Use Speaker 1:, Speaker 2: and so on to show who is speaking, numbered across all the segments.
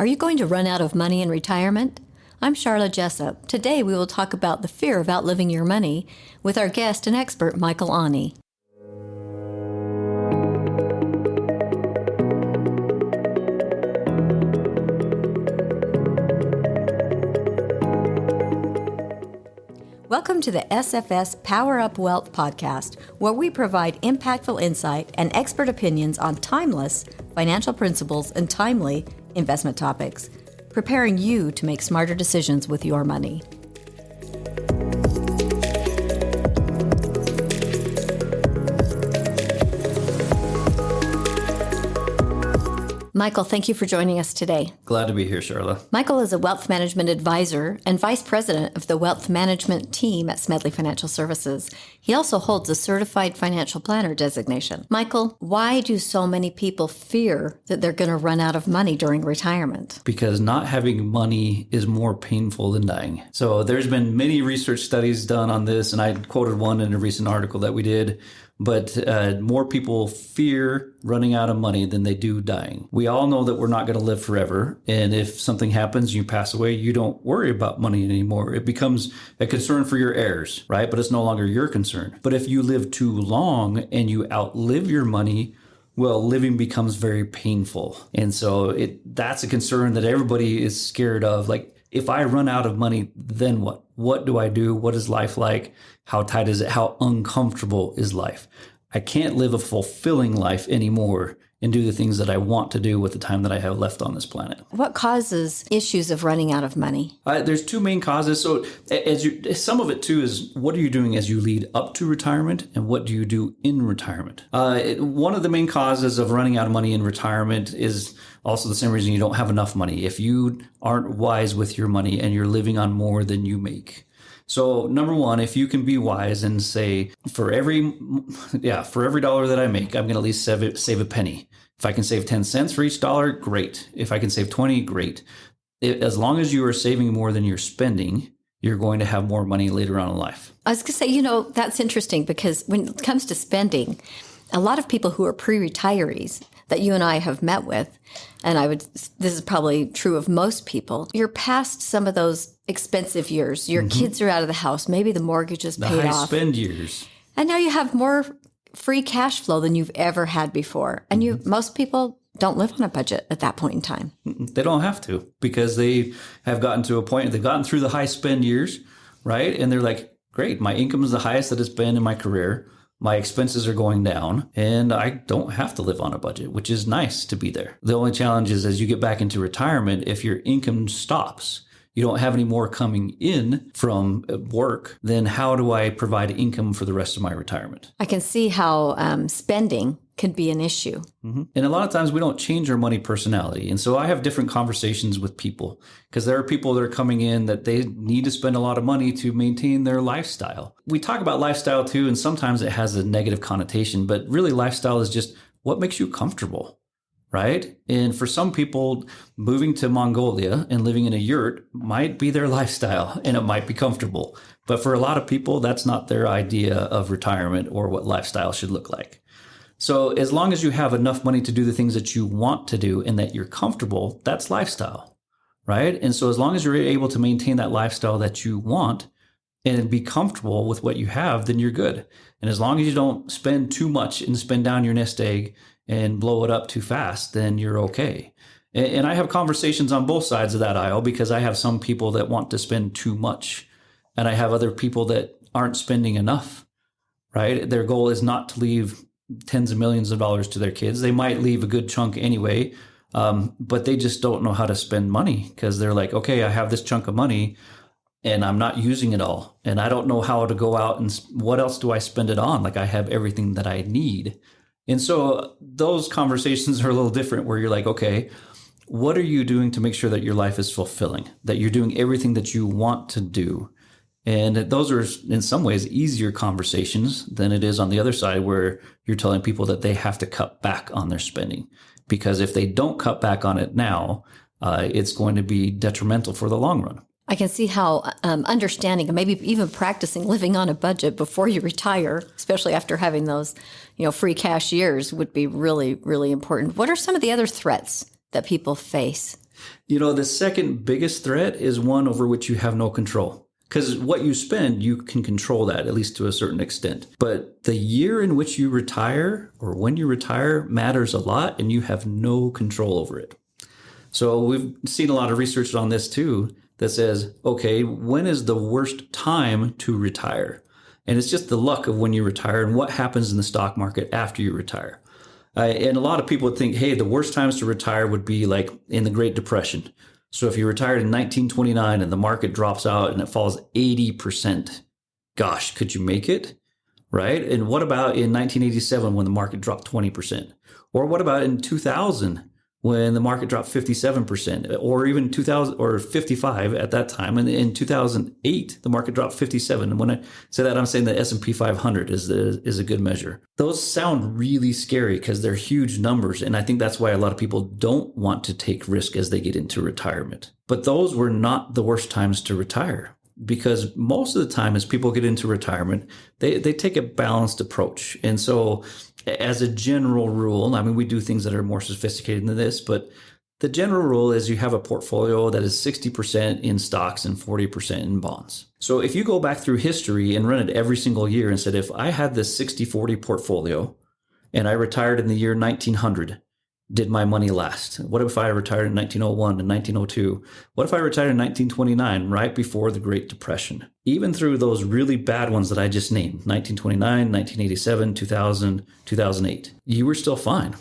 Speaker 1: Are you going to run out of money in retirement? I'm Sharla Jessop. Today we will talk about the fear of outliving your money with our guest and expert, Mikal Aune. Welcome to the SFS Power Up Wealth podcast, where we provide impactful insight and expert opinions on timeless financial principles and timely investment topics, preparing you to make smarter decisions with your money. Mikal, thank you for joining us today.
Speaker 2: Glad to be here, Sharla.
Speaker 1: Mikal is a wealth management advisor and vice president of the wealth management team at Smedley Financial Services. He also holds a certified financial planner designation. Mikal, why do so many people fear that they're going to run out of money during retirement?
Speaker 2: Because not having money is more painful than dying. So there's been many research studies done on this, and I quoted one in a recent article that we did. But more people fear running out of money than they do dying. We all know that we're not going to live forever. And if something happens, you pass away, you don't worry about money anymore. It becomes a concern for your heirs, right? But it's no longer your concern. But if you live too long and you outlive your money, well, living becomes very painful. And so that's a concern that everybody is scared of. Like, if I run out of money, then what? What do I do? What is life like? How tight is it? How uncomfortable is life? I can't live a fulfilling life anymore and do the things that I want to do with the time that I have left on this planet.
Speaker 1: What causes issues of running out of money?
Speaker 2: There's two main causes. So some of it too is, what are you doing as you lead up to retirement, and what do you do in retirement? One of the main causes of running out of money in retirement is also the same reason you don't have enough money. If you aren't wise with your money and you're living on more than you make. So number one, if you can be wise and say, for every dollar that I make, I'm going to at least save a penny. If I can save 10 cents for each dollar, great. If I can save 20, great. As long as you are saving more than you're spending, you're going to have more money later on in life. I
Speaker 1: was going to say, that's interesting, because when it comes to spending, a lot of people who are pre-retirees that you and I have met with, and this is probably true of most people, you're past some of those expensive years. Your kids are out of the house. Maybe the mortgage is paid off.
Speaker 2: The high spend years.
Speaker 1: And now you have more free cash flow than you've ever had before. And most people don't live on a budget at that point in time.
Speaker 2: They don't have to, because they have gotten to a point, they've gotten through the high spend years, right? And they're like, great, my income is the highest that it's been in my career. My expenses are going down, and I don't have to live on a budget, which is nice to be there. The only challenge is, as you get back into retirement, if your income stops, you don't have any more coming in from work, then how do I provide income for the rest of my retirement?
Speaker 1: I can see how spending can be an issue.
Speaker 2: And a lot of times we don't change our money personality. And so I have different conversations with people, because there are people that are coming in that they need to spend a lot of money to maintain their lifestyle. We talk about lifestyle too, and sometimes it has a negative connotation, but really lifestyle is just what makes you comfortable, right? And for some people, moving to Mongolia and living in a yurt might be their lifestyle, and it might be comfortable. But for a lot of people, that's not their idea of retirement or what lifestyle should look like. So as long as you have enough money to do the things that you want to do and that you're comfortable, that's lifestyle, right? And so as long as you're able to maintain that lifestyle that you want and be comfortable with what you have, then you're good. And as long as you don't spend too much and spend down your nest egg and blow it up too fast, then you're okay. And I have conversations on both sides of that aisle, because I have some people that want to spend too much, and I have other people that aren't spending enough, right? Their goal is not to leave tens of millions of dollars to their kids. They might leave a good chunk anyway, but they just don't know how to spend money, because they're like, okay, I have this chunk of money and I'm not using it all. And I don't know how to go out and what else do I spend it on? Like, I have everything that I need. And so those conversations are a little different, where you're like, okay, what are you doing to make sure that your life is fulfilling, that you're doing everything that you want to do? And those are, in some ways, easier conversations than it is on the other side, where you're telling people that they have to cut back on their spending. Because if they don't cut back on it now, it's going to be detrimental for the long run.
Speaker 1: I can see how understanding and maybe even practicing living on a budget before you retire, especially after having those, free cash years, would be really, really important. What are some of the other threats that people face?
Speaker 2: The second biggest threat is one over which you have no control. Because what you spend, you can control that, at least to a certain extent. But the year in which you retire or when you retire matters a lot, and you have no control over it. So we've seen a lot of research on this too that says, okay, when is the worst time to retire? And it's just the luck of when you retire and what happens in the stock market after you retire. And a lot of people would think, hey, the worst times to retire would be like in the Great Depression. So if you retired in 1929 and the market drops out and it falls 80%, gosh, could you make it? Right? And what about in 1987 when the market dropped 20%? Or what about in 2000 when the market dropped 57%, or even 2000 or 55 at that time? And in 2008, the market dropped 57. And when I say that, I'm saying the S&P 500 is a good measure. Those sound really scary because they're huge numbers. And I think that's why a lot of people don't want to take risk as they get into retirement. But those were not the worst times to retire. Because most of the time as people get into retirement, they take a balanced approach. And so as a general rule, I mean, we do things that are more sophisticated than this, but the general rule is you have a portfolio that is 60% in stocks and 40% in bonds. So if you go back through history and run it every single year and said, if I had this 60-40 portfolio and I retired in the year 1900, did my money last? What if I retired in 1901 and 1902? What if I retired in 1929, right before the Great Depression? Even through those really bad ones that I just named, 1929, 1987, 2000, 2008, you were still fine.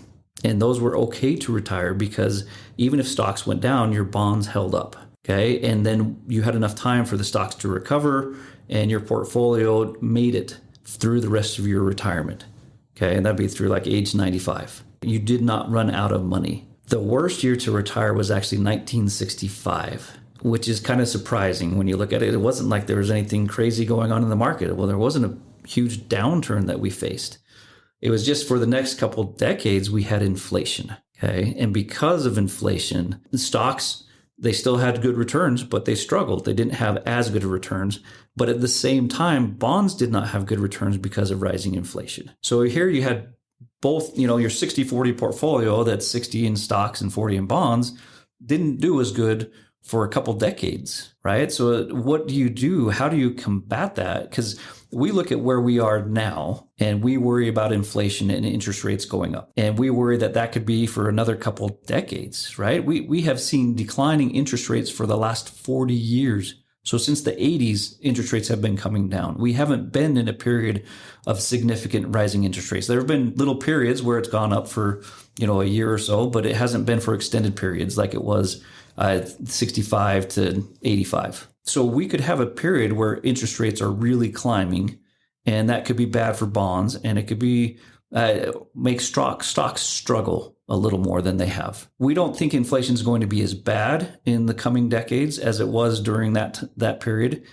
Speaker 2: And those were okay to retire because even if stocks went down, your bonds held up. Okay. And then you had enough time for the stocks to recover and your portfolio made it through the rest of your retirement. Okay. And that'd be through like age 95. You did not run out of money. The worst year to retire was actually 1965, which is kind of surprising when you look at it. It wasn't like there was anything crazy going on in the market. Well, there wasn't a huge downturn that we faced. It was just for the next couple decades, we had inflation. Okay. And because of inflation, the stocks, they still had good returns, but they struggled. They didn't have as good of returns. But at the same time, bonds did not have good returns because of rising inflation. So here you had both, your 60-40 portfolio, that's 60 in stocks and 40 in bonds, didn't do as good for a couple decades, right? So what do you do? How do you combat that? Because we look at where we are now and we worry about inflation and interest rates going up. And we worry that that could be for another couple decades, right? We have seen declining interest rates for the last 40 years. So since the 80s, interest rates have been coming down. We haven't been in a period of significant rising interest rates. There have been little periods where it's gone up for, a year or so, but it hasn't been for extended periods like it was 65 to 85. So we could have a period where interest rates are really climbing, and that could be bad for bonds, and it could be make stocks struggle a little more than they have. We don't think inflation is going to be as bad in the coming decades as it was during that period,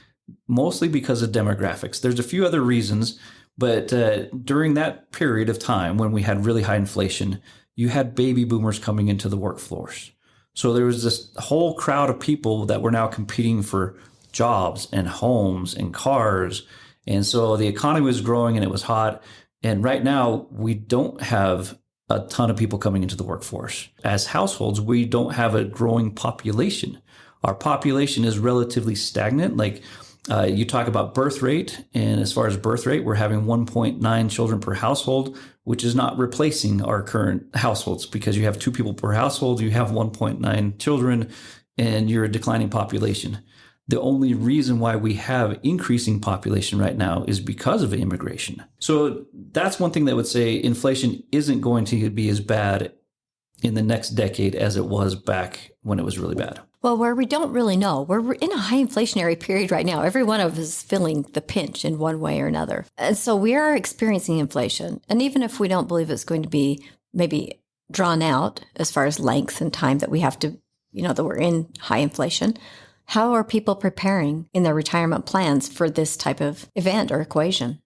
Speaker 2: mostly because of demographics. There's a few other reasons, but during that period of time when we had really high inflation, you had baby boomers coming into the workforce. So there was this whole crowd of people that were now competing for jobs and homes and cars. And so the economy was growing and it was hot. And right now we don't have a ton of people coming into the workforce. As households, we don't have a growing population. Our population is relatively stagnant. Like you talk about birth rate, and as far as birth rate, we're having 1.9 children per household, which is not replacing our current households because you have 2 people per household, you have 1.9 children, and you're a declining population. The only reason why we have increasing population right now is because of immigration. So that's one thing that would say inflation isn't going to be as bad in the next decade as it was back when it was really bad.
Speaker 1: Well, where we don't really know, we're in a high inflationary period right now. Every one of us is feeling the pinch in one way or another. And so we are experiencing inflation. And even if we don't believe it's going to be maybe drawn out as far as length and time that we have to, that we're in high inflation, how are people preparing in their retirement plans for this type of event or equation?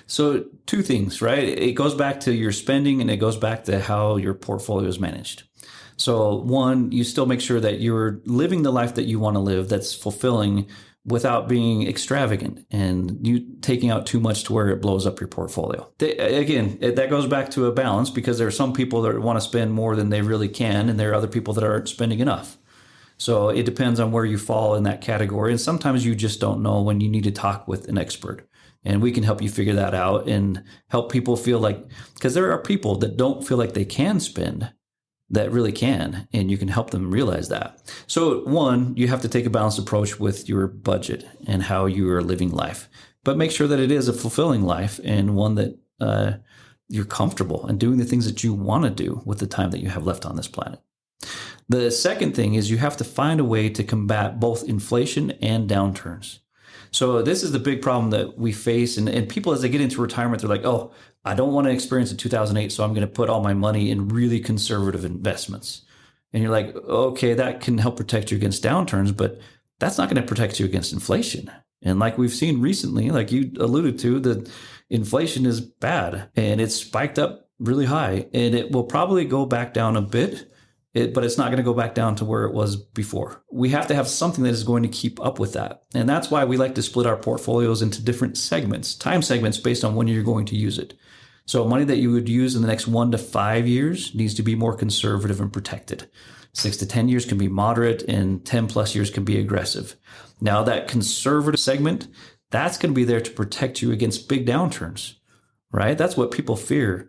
Speaker 2: So 2 things, right? It goes back to your spending and it goes back to how your portfolio is managed. So 1, you still make sure that you're living the life that you want to live that's fulfilling without being extravagant and you taking out too much to where it blows up your portfolio. Again, that goes back to a balance because there are some people that want to spend more than they really can, and there are other people that aren't spending enough. So it depends on where you fall in that category. And sometimes you just don't know when you need to talk with an expert. And we can help you figure that out and help people feel like, because there are people that don't feel like they can spend that really can, and you can help them realize that. So one, you have to take a balanced approach with your budget and how you are living life, but make sure that it is a fulfilling life and one that you're comfortable and doing the things that you want to do with the time that you have left on this planet. The second thing is you have to find a way to combat both inflation and downturns. So this is the big problem that we face. And people, as they get into retirement, they're like, oh, I don't want to experience a 2008, so I'm going to put all my money in really conservative investments. And you're like, okay, that can help protect you against downturns, but that's not going to protect you against inflation. And like we've seen recently, like you alluded to, that inflation is bad and it's spiked up really high, and it will probably go back down a bit. But it's not going to go back down to where it was before. We have to have something that is going to keep up with that. And that's why we like to split our portfolios into different segments, time segments based on when you're going to use it. So money that you would use in the next 1 to 5 years needs to be more conservative and protected. 6 to 10 years can be moderate, and 10 plus years can be aggressive. Now that conservative segment, that's going to be there to protect you against big downturns, right? That's what people fear.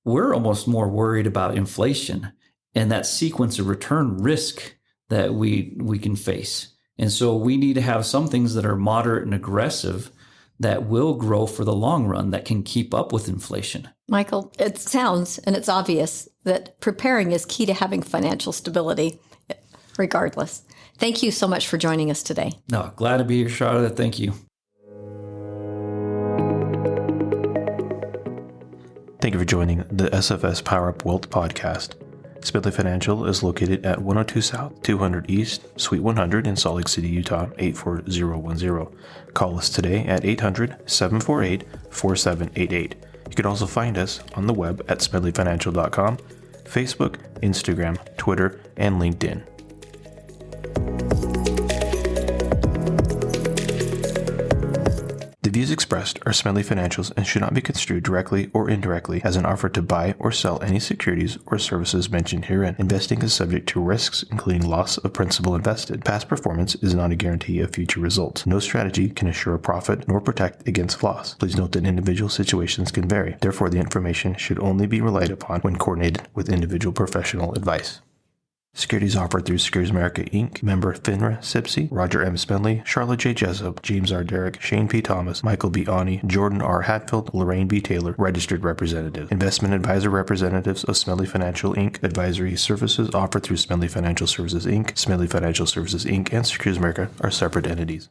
Speaker 2: We're almost more worried about inflation and that sequence of return risk that we can face. And so we need to have some things that are moderate and aggressive that will grow for the long run, that can keep up with inflation.
Speaker 1: Michael, it sounds, and it's obvious, that preparing is key to having financial stability, regardless. Thank you so much for joining us today.
Speaker 2: No, glad to be here, Sharla. Thank you.
Speaker 3: Thank you for joining the SFS Power Up Wealth podcast. Smedley Financial is located at 102 South, 200 East, Suite 100 in Salt Lake City, Utah, 84010. Call us today at 800-748-4788. You can also find us on the web at smedleyfinancial.com, Facebook, Instagram, Twitter, and LinkedIn. The views expressed are Smedley Financial's and should not be construed directly or indirectly as an offer to buy or sell any securities or services mentioned herein. Investing is subject to risks, including loss of principal invested. Past performance is not a guarantee of future results. No strategy can assure a profit nor protect against loss. Please note that individual situations can vary. Therefore, the information should only be relied upon when coordinated with individual professional advice. Securities offered through Securities America Inc., member FINRA, SIPC, Roger M. Smedley, Sharla J. Jessop, James R. Derrick, Shane P. Thomas, Michael B. Aune, Jordan R. Hatfield, Lorraine B. Taylor, registered representative. Investment advisor representatives of Smedley Financial Inc. Advisory services offered through Smedley Financial Services Inc., Smedley Financial Services Inc., and Securities America are separate entities.